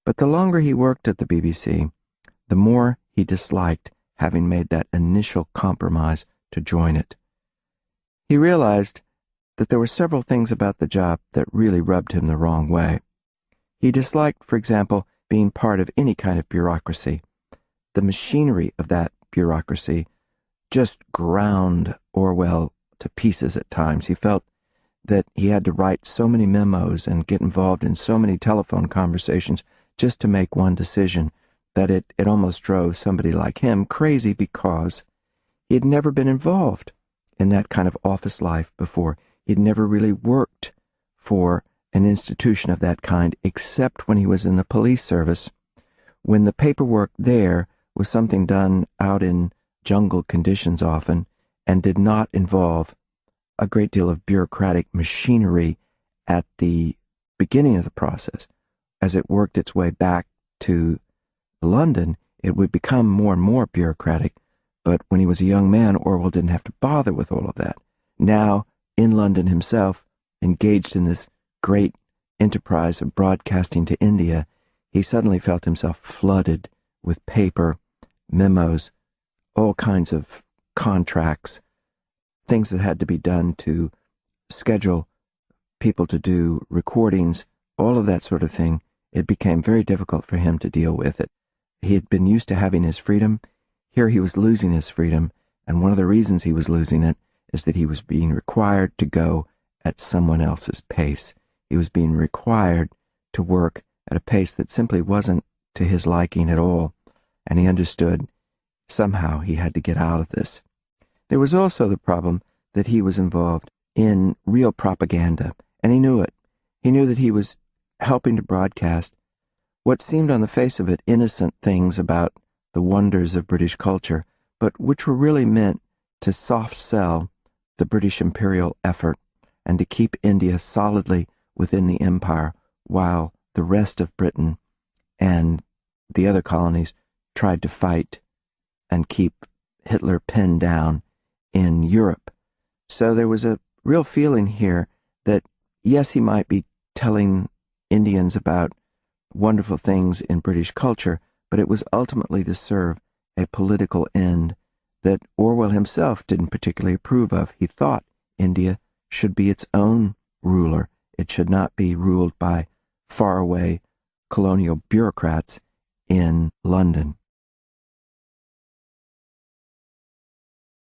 But the longer he worked at the BBC, the more he disliked having made that initial compromise to join it. He realized that there were several things about the job that really rubbed him the wrong way. He disliked, for example, being part of any kind of bureaucracy. The machinery of that bureaucracy just ground Orwell to pieces at times. He felt that he had to write so many memos and get involved in so many telephone conversations just to make one decision that it almost drove somebody like him crazy, because he had never been involved in that kind of office life before. He'd never really worked for an institution of that kind except when he was in the police service, when the paperwork there was something done out in jungle conditions often and did not involve a great deal of bureaucratic machinery at the beginning of the process. As it worked its way back to London, it would become more and more bureaucratic, but when he was a young man, Orwell didn't have to bother with all of that. Now, in London himself, engaged in this great enterprise of broadcasting to India, he suddenly felt himself flooded with paper, memos, all kinds of contracts, things that had to be done to schedule people to do recordings, all of that sort of thing. It became very difficult for him to deal with it. He had been used to having his freedom. Here he was losing his freedom, and one of the reasons he was losing it is that he was being required to go at someone else's pace. He was being required to work at a pace that simply wasn't to his liking at all, and he understood somehow he had to get out of this. There was also the problem that he was involved in real propaganda, and he knew it. He knew that he was helping to broadcast what seemed on the face of it innocent things about the wonders of British culture, but which were really meant to soft sell the British imperial effort and to keep India solidly within the empire, while the rest of Britain and the other colonies tried to fight and keep Hitler pinned down in Europe. So there was a real feeling here that, yes, he might be telling Indians about wonderful things in British culture, but it was ultimately to serve a political end that Orwell himself didn't particularly approve of. He thought India should be its own ruler. It should not be ruled by faraway colonial bureaucrats in London.